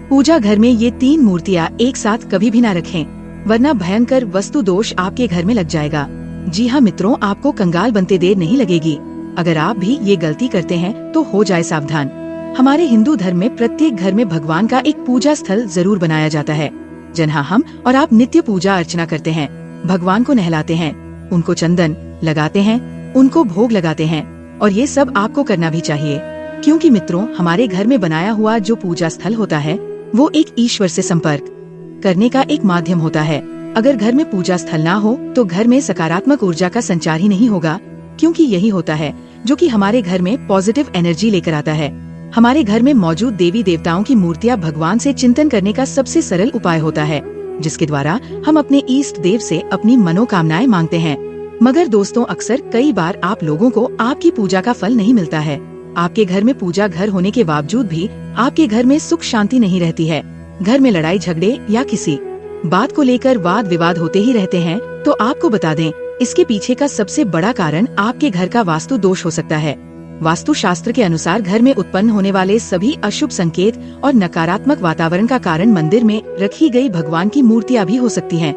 पूजा घर में ये 3 मूर्तियाँ एक साथ कभी भी ना रखें, वरना भयंकर वास्तु दोष आपके घर में लग जाएगा। जी हाँ मित्रों, आपको कंगाल बनते देर नहीं लगेगी। अगर आप भी ये गलती करते हैं तो हो जाए सावधान। हमारे हिंदू धर्म में प्रत्येक घर में भगवान का एक पूजा स्थल जरूर बनाया जाता है, जहाँ हम और आप नित्य पूजा अर्चना करते हैं, भगवान को नहलाते हैं, उनको चंदन लगाते हैं, उनको भोग लगाते हैं, और ये सब आपको करना भी चाहिए, क्योंकि मित्रों हमारे घर में बनाया हुआ जो पूजा स्थल होता है वो एक ईश्वर से संपर्क करने का एक माध्यम होता है। अगर घर में पूजा स्थल ना हो तो घर में सकारात्मक ऊर्जा का संचार ही नहीं होगा, क्योंकि यही होता है जो कि हमारे घर में पॉजिटिव एनर्जी लेकर आता है। हमारे घर में मौजूद देवी देवताओं की मूर्तियाँ भगवान से चिंतन करने का सबसे सरल उपाय होता है, जिसके द्वारा हम अपने इष्ट देव से अपनी मनोकामनाएं मांगते हैं। मगर दोस्तों, अक्सर कई बार आप लोगों को आपकी पूजा का फल नहीं मिलता है। आपके घर में पूजा घर होने के बावजूद भी आपके घर में सुख शांति नहीं रहती है। घर में लड़ाई झगड़े या किसी बात को लेकर वाद विवाद होते ही रहते हैं। तो आपको बता दें, इसके पीछे का सबसे बड़ा कारण आपके घर का वास्तु दोष हो सकता है। वास्तु शास्त्र के अनुसार घर में उत्पन्न होने वाले सभी अशुभ संकेत और नकारात्मक वातावरण का कारण मंदिर में रखी गई भगवान की मूर्तियाँ भी हो सकती हैं,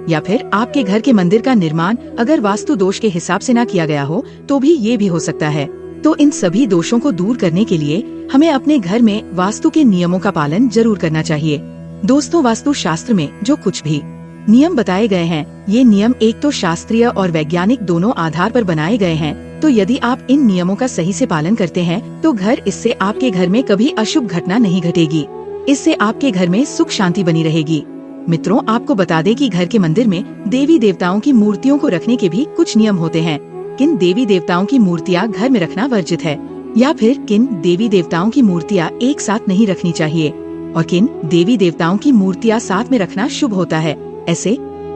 या फिर आपके घर के मंदिर का निर्माण अगर वास्तु दोष के हिसाब से न किया गया हो तो भी ये भी हो सकता है। तो इन सभी दोषों को दूर करने के लिए हमें अपने घर में वास्तु के नियमों का पालन जरूर करना चाहिए। दोस्तों, वास्तु शास्त्र में जो कुछ भी नियम बताए गए हैं, ये नियम एक तो शास्त्रीय और वैज्ञानिक दोनों आधार पर बनाए गए हैं। तो यदि आप इन नियमों का सही से पालन करते हैं तो इससे आपके घर में कभी अशुभ घटना नहीं घटेगी। इससे आपके घर में सुख शांति बनी रहेगी। मित्रों, आपको बता दें कि घर के मंदिर में देवी देवताओं की मूर्तियों को रखने के भी कुछ नियम होते हैं। किन देवी देवताओं की मूर्तियाँ घर में रखना वर्जित है, या फिर किन देवी देवताओं की मूर्तियाँ एक साथ नहीं रखनी चाहिए, और किन देवी देवताओं की मूर्तियाँ साथ में रखना शुभ होता है। ऐसे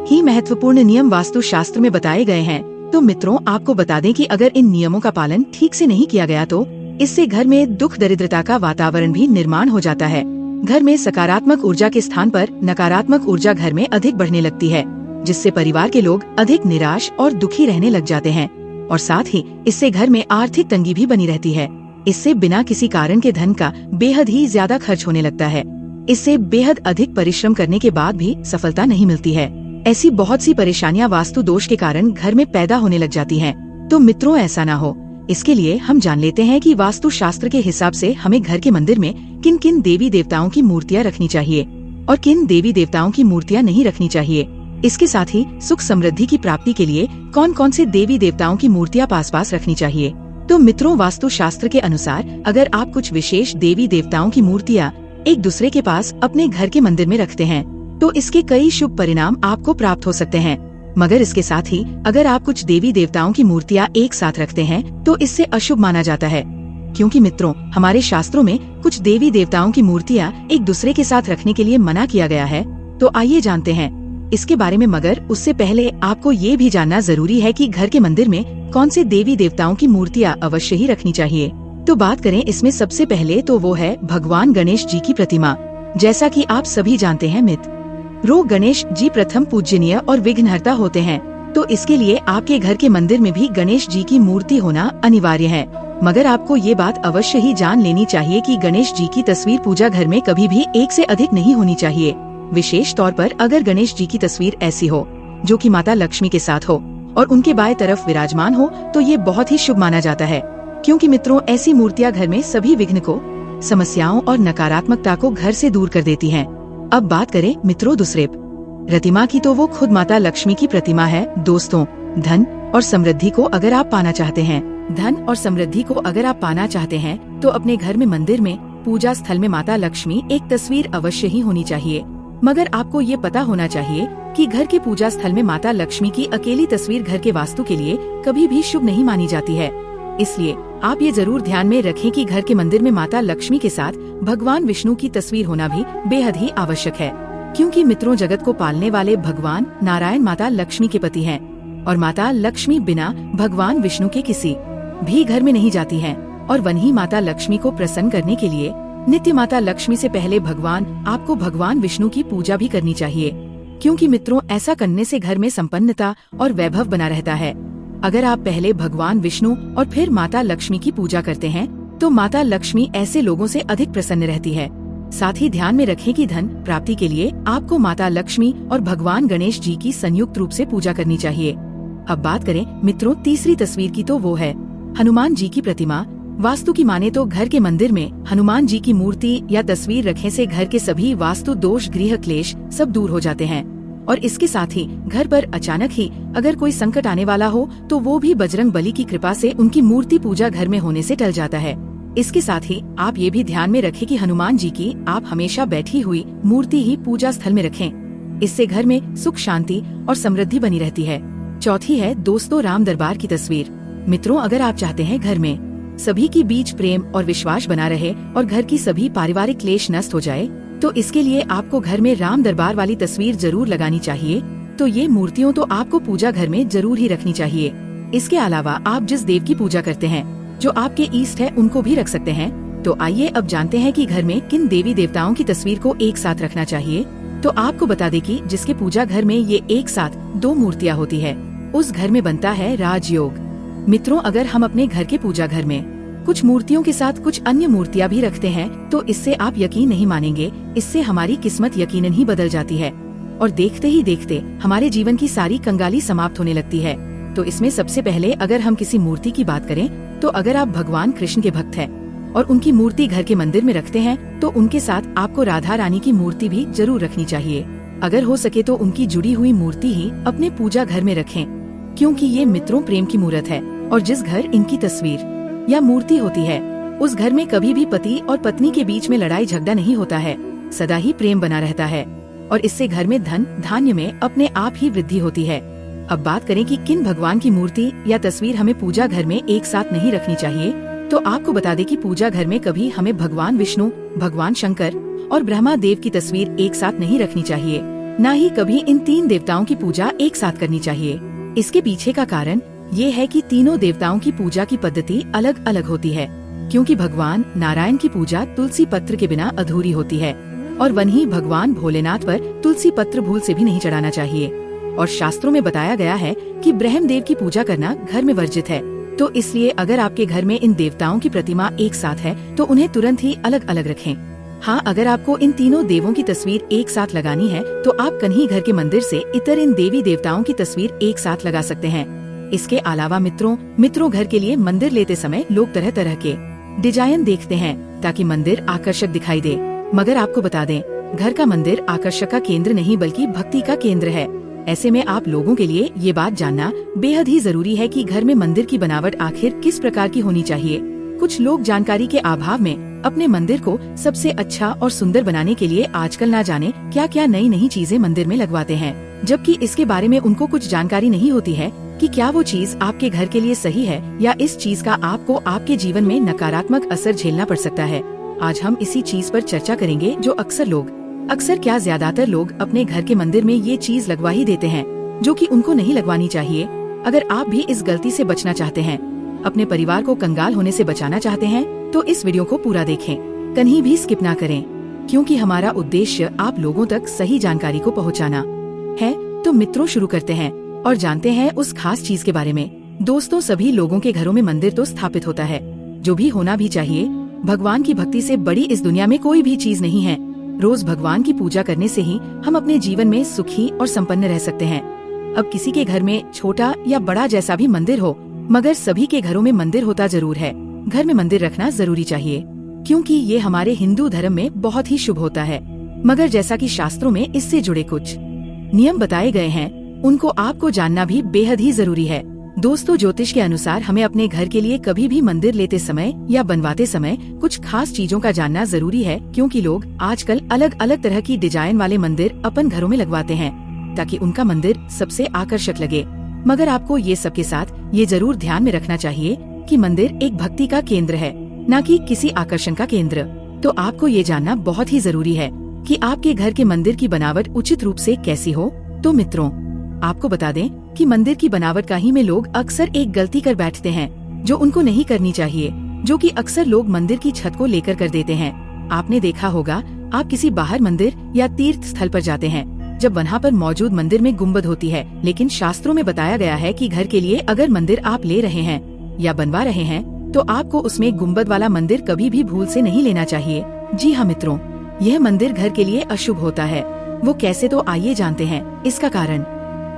ही महत्वपूर्ण नियम वास्तु शास्त्र में बताए गए हैं। तो मित्रों, आपको बता दें कि अगर इन नियमों का पालन ठीक से नहीं किया गया तो इससे घर में दुख दरिद्रता का वातावरण भी निर्माण हो जाता है। घर में सकारात्मक ऊर्जा के स्थान पर नकारात्मक ऊर्जा घर में अधिक बढ़ने लगती है, जिससे परिवार के लोग अधिक निराश और दुखी रहने लग जाते हैं, और साथ ही इससे घर में आर्थिक तंगी भी बनी रहती है। इससे बिना किसी कारण के धन का बेहद ही ज्यादा खर्च होने लगता है। इससे बेहद अधिक परिश्रम करने के बाद भी सफलता नहीं मिलती है। ऐसी बहुत सी परेशानियां वास्तु दोष के कारण घर में पैदा होने लग जाती हैं। तो मित्रों, ऐसा ना हो, इसके लिए हम जान लेते हैं कि वास्तु शास्त्र के हिसाब से हमें घर के मंदिर में किन किन देवी देवताओं की मूर्तियाँ रखनी चाहिए और किन देवी देवताओं की मूर्तियाँ नहीं रखनी चाहिए। इसके साथ ही सुख समृद्धि की प्राप्ति के लिए कौन कौन से देवी देवताओं की मूर्तियाँ पास रखनी चाहिए। तो मित्रों, वास्तु शास्त्र के अनुसार अगर आप कुछ विशेष देवी देवताओं की मूर्तियाँ एक दूसरे के पास अपने घर के मंदिर में रखते हैं तो इसके कई शुभ परिणाम आपको प्राप्त हो सकते हैं। मगर इसके साथ ही अगर आप कुछ देवी देवताओं की मूर्तियाँ एक साथ रखते हैं तो इससे अशुभ माना जाता है, क्योंकि मित्रों हमारे शास्त्रों में कुछ देवी देवताओं की मूर्तियाँ एक दूसरे के साथ रखने के लिए मना किया गया है। तो आइए जानते हैं इसके बारे में। मगर उससे पहले आपको ये भी जानना जरूरी है कि घर के मंदिर में कौन से देवी देवताओं की मूर्तियाँ अवश्य ही रखनी चाहिए। तो बात करें इसमें सबसे पहले तो वो है भगवान गणेश जी की प्रतिमा। जैसा कि आप सभी जानते हैं मित्रों, गणेश जी प्रथम पूजनीय और विघ्नहर्ता होते हैं। तो इसके लिए आपके घर के मंदिर में भी गणेश जी की मूर्ति होना अनिवार्य है। मगर आपको ये बात अवश्य ही जान लेनी चाहिए कि गणेश जी की तस्वीर पूजा घर में कभी भी एक से अधिक नहीं होनी चाहिए। विशेष तौर पर अगर गणेश जी की तस्वीर ऐसी हो जो कि माता लक्ष्मी के साथ हो और उनके बाएं तरफ विराजमान हो तो ये बहुत ही शुभ माना जाता है, क्योंकि मित्रों ऐसी मूर्तियाँ घर में सभी विघ्न को, समस्याओं और नकारात्मकता को घर से दूर कर देती हैं। अब बात करें मित्रों दूसरे प्रतिमा की, तो वो खुद माता लक्ष्मी की प्रतिमा है। दोस्तों, धन और समृद्धि को अगर आप पाना चाहते हैं, तो अपने घर में मंदिर में पूजा स्थल में माता लक्ष्मी एक तस्वीर अवश्य ही होनी चाहिए। मगर आपको ये पता होना चाहिए कि घर के पूजा स्थल में माता लक्ष्मी की अकेली तस्वीर घर के वास्तु के लिए कभी भी शुभ नहीं मानी जाती है। इसलिए आप ये जरूर ध्यान में रखें कि घर के मंदिर में माता लक्ष्मी के साथ भगवान विष्णु की तस्वीर होना भी बेहद ही आवश्यक है, क्योंकि मित्रों जगत को पालने वाले भगवान नारायण माता लक्ष्मी के पति हैं, और माता लक्ष्मी बिना भगवान विष्णु के किसी भी घर में नहीं जाती हैं। और वहीं माता लक्ष्मी को प्रसन्न करने के लिए नित्य माता लक्ष्मी से पहले आपको भगवान विष्णु की पूजा भी करनी चाहिए, क्योंकि मित्रों ऐसा करने से घर में संपन्नता और वैभव बना रहता है। अगर आप पहले भगवान विष्णु और फिर माता लक्ष्मी की पूजा करते हैं तो माता लक्ष्मी ऐसे लोगों से अधिक प्रसन्न रहती है। साथ ही ध्यान में रखें कि धन प्राप्ति के लिए आपको माता लक्ष्मी और भगवान गणेश जी की संयुक्त रूप से पूजा करनी चाहिए। अब बात करें मित्रों तीसरी तस्वीर की, तो वो है हनुमान जी की प्रतिमा। वास्तु की माने तो घर के मंदिर में हनुमान जी की मूर्ति या तस्वीर रखने से घर के सभी वास्तु दोष, गृह क्लेश सब दूर हो जाते हैं। और इसके साथ ही घर पर अचानक ही अगर कोई संकट आने वाला हो तो वो भी बजरंग बली की कृपा से उनकी मूर्ति पूजा घर में होने से टल जाता है। इसके साथ ही आप ये भी ध्यान में रखें कि हनुमान जी की आप हमेशा बैठी हुई मूर्ति ही पूजा स्थल में रखें। इससे घर में सुख, शांति और समृद्धि बनी रहती है। चौथी है दोस्तों राम दरबार की तस्वीर। मित्रों, अगर आप चाहते हैं घर में सभी के बीच प्रेम और विश्वास बना रहे और घर की सभी पारिवारिक क्लेश नष्ट हो जाए, तो इसके लिए आपको घर में राम दरबार वाली तस्वीर जरूर लगानी चाहिए। तो ये मूर्तियों तो आपको पूजा घर में जरूर ही रखनी चाहिए। इसके अलावा आप जिस देव की पूजा करते हैं, जो आपके ईष्ट है, उनको भी रख सकते हैं। तो आइए अब जानते हैं कि घर में किन देवी देवताओं की तस्वीर को एक साथ रखना चाहिए। तो आपको बता दें कि जिसके पूजा घर में ये एक साथ 2 मूर्तियाँ होती है, उस घर में बनता है राजयोग। मित्रों, अगर हम अपने घर के पूजा घर में कुछ मूर्तियों के साथ कुछ अन्य मूर्तियाँ भी रखते हैं, तो इससे आप यकीन नहीं मानेंगे, इससे हमारी किस्मत यकीनन ही बदल जाती है और देखते ही देखते हमारे जीवन की सारी कंगाली समाप्त होने लगती है। तो इसमें सबसे पहले अगर हम किसी मूर्ति की बात करें, तो अगर आप भगवान कृष्ण के भक्त हैं और उनकी मूर्ति घर के मंदिर में रखते हैं, तो उनके साथ आपको राधा रानी की मूर्ति भी जरूर रखनी चाहिए। अगर हो सके तो उनकी जुड़ी हुई मूर्ति ही अपने पूजा घर में रखें, क्योंकि ये मित्रों प्रेम की मूर्त है और जिस घर इनकी तस्वीर या मूर्ति होती है, उस घर में कभी भी पति और पत्नी के बीच में लड़ाई झगड़ा नहीं होता है, सदा ही प्रेम बना रहता है और इससे घर में धन धान्य में अपने आप ही वृद्धि होती है। अब बात करें कि किन भगवान की मूर्ति या तस्वीर हमें पूजा घर में एक साथ नहीं रखनी चाहिए, तो आपको बता दें कि पूजा घर में कभी हमें भगवान विष्णु, भगवान शंकर और ब्रह्मा देव की तस्वीर एक साथ नहीं रखनी चाहिए। न ही कभी इन 3 देवताओं की पूजा एक साथ करनी चाहिए। इसके पीछे का कारण ये है कि तीनों देवताओं की पूजा की पद्धति अलग अलग होती है, क्योंकि भगवान नारायण की पूजा तुलसी पत्र के बिना अधूरी होती है और वहीं भगवान भोलेनाथ पर तुलसी पत्र भूल से भी नहीं चढ़ाना चाहिए। और शास्त्रों में बताया गया है कि ब्रह्मदेव की पूजा करना घर में वर्जित है। तो इसलिए अगर आपके घर में इन देवताओं की प्रतिमा एक साथ है, तो उन्हें तुरंत ही अलग अलग रखें। हाँ, अगर आपको इन तीनों देवों की तस्वीर एक साथ लगानी है, तो आप कन्ही घर के मंदिर से इतर इन देवी देवताओं की तस्वीर एक साथ लगा सकते हैं। इसके अलावा मित्रों घर के लिए मंदिर लेते समय लोग तरह तरह के डिजाइन देखते हैं ताकि मंदिर आकर्षक दिखाई दे, मगर आपको बता दें, घर का मंदिर आकर्षक का केंद्र नहीं बल्कि भक्ति का केंद्र है। ऐसे में आप लोगों के लिए ये बात जानना बेहद ही जरूरी है कि घर में मंदिर की बनावट आखिर किस प्रकार की होनी चाहिए। कुछ लोग जानकारी के अभाव में अपने मंदिर को सबसे अच्छा और सुंदर बनाने के लिए आजकल ना जाने क्या क्या नई नई चीजें मंदिर में लगवाते हैं, जबकि इसके बारे में उनको कुछ जानकारी नहीं होती है कि क्या वो चीज आपके घर के लिए सही है या इस चीज का आपको आपके जीवन में नकारात्मक असर झेलना पड़ सकता है। आज हम इसी चीज पर चर्चा करेंगे जो अक्सर क्या ज्यादातर लोग अपने घर के मंदिर में ये चीज लगवा ही देते हैं जो कि उनको नहीं लगवानी चाहिए। अगर आप भी इस गलती से बचना चाहते हैं, अपने परिवार को कंगाल होने से बचाना चाहते हैं, तो इस वीडियो को पूरा देखें, कहीं भी स्किप ना करें, क्योंकि हमारा उद्देश्य आप लोगों तक सही जानकारी को पहुंचाना है। तो मित्रों शुरू करते हैं और जानते हैं उस खास चीज के बारे में। दोस्तों, सभी लोगों के घरों में मंदिर तो स्थापित होता है, जो भी होना भी चाहिए। भगवान की भक्ति से बड़ी इस दुनिया में कोई भी चीज नहीं है। रोज भगवान की पूजा करने से ही हम अपने जीवन में सुखी और संपन्न रह सकते हैं। अब किसी के घर में छोटा या बड़ा जैसा भी मंदिर हो, मगर सभी के घरों में मंदिर होता जरूर है। घर में मंदिर रखना जरूरी चाहिए, क्योंकि ये हमारे हिंदू धर्म में बहुत ही शुभ होता है। मगर जैसा कि शास्त्रों में इससे जुड़े कुछ नियम बताए गए हैं, उनको आपको जानना भी बेहद ही जरूरी है। दोस्तों, ज्योतिष के अनुसार हमें अपने घर के लिए कभी भी मंदिर लेते समय या बनवाते समय कुछ खास चीजों का जानना जरूरी है, क्योंकि लोग आजकल अलग अलग तरह की डिजाइन वाले मंदिर अपन घरों में लगवाते हैं ताकि उनका मंदिर सबसे आकर्षक लगे। मगर आपको ये सब के साथ ये जरूर ध्यान में रखना चाहिए कि मंदिर एक भक्ति का केंद्र है, न कि किसी आकर्षण का केंद्र। तो आपको ये जानना बहुत ही जरूरी है कि आपके घर के मंदिर की बनावट उचित रूप से कैसी हो। तो मित्रों, आपको बता दें कि मंदिर की बनावट का ही में लोग अक्सर एक गलती कर बैठते हैं जो उनको नहीं करनी चाहिए, जो कि अक्सर लोग मंदिर की छत को लेकर कर देते हैं। आपने देखा होगा, आप किसी बाहर मंदिर या तीर्थ स्थल पर जाते हैं, जब वहाँ पर मौजूद मंदिर में गुम्बद होती है, लेकिन शास्त्रों में बताया गया है कि घर के लिए अगर मंदिर आप ले रहे हैं या बनवा रहे हैं, तो आपको उसमें गुम्बद वाला मंदिर कभी भी भूल से नहीं लेना चाहिए। जी हाँ मित्रों, यह मंदिर घर के लिए अशुभ होता है। वो कैसे, तो आइए जानते हैं इसका कारण।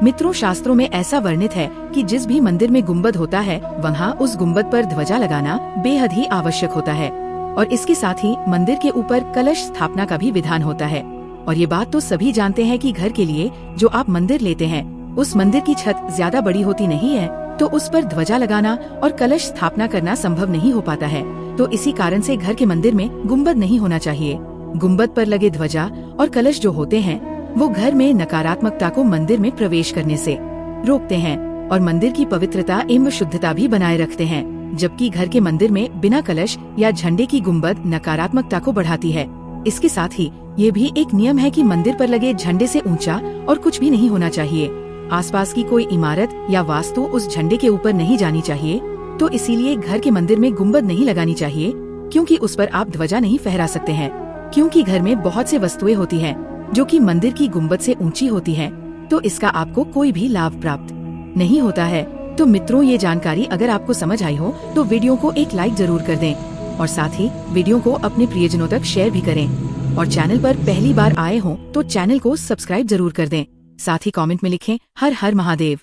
मित्रों, शास्त्रों में ऐसा वर्णित है कि जिस भी मंदिर में गुम्बद होता है वहाँ उस गुम्बद पर ध्वजा लगाना बेहद ही आवश्यक होता है और इसके साथ ही मंदिर के ऊपर कलश स्थापना का भी विधान होता है। और ये बात तो सभी जानते हैं कि घर के लिए जो आप मंदिर लेते हैं उस मंदिर की छत ज्यादा बड़ी होती नहीं है, तो उस पर ध्वजा लगाना और कलश स्थापना करना संभव नहीं हो पाता है। तो इसी कारण से घर के मंदिर में गुम्बद नहीं होना चाहिए। गुम्बद पर लगे ध्वजा और कलश जो होते हैं वो घर में नकारात्मकता को मंदिर में प्रवेश करने से रोकते हैं और मंदिर की पवित्रता एवं शुद्धता भी बनाए रखते हैं। जबकि घर के मंदिर में बिना कलश या झंडे की गुम्बद नकारात्मकता को बढ़ाती है। इसके साथ ही ये भी एक नियम है कि मंदिर पर लगे झंडे से ऊंचा और कुछ भी नहीं होना चाहिए। आसपास की कोई इमारत या वास्तु उस झंडे के ऊपर नहीं जानी चाहिए। तो इसीलिए घर के मंदिर में गुम्बद नहीं लगानी चाहिए, क्योंकि उस पर आप ध्वजा नहीं फहरा सकते हैं। क्योंकि घर में बहुत से वस्तुएं होती हैं जो कि मंदिर की गुम्बद से ऊंची होती हैं, तो इसका आपको कोई भी लाभ प्राप्त नहीं होता है। तो मित्रों, ये जानकारी अगर आपको समझ आई हो तो वीडियो को एक लाइक जरूर कर दें और साथ ही वीडियो को अपने प्रियजनों तक शेयर भी करें। और चैनल पर पहली बार आए हों तो चैनल को सब्सक्राइब जरूर कर दें। साथ ही कमेंट में लिखें हर हर महादेव।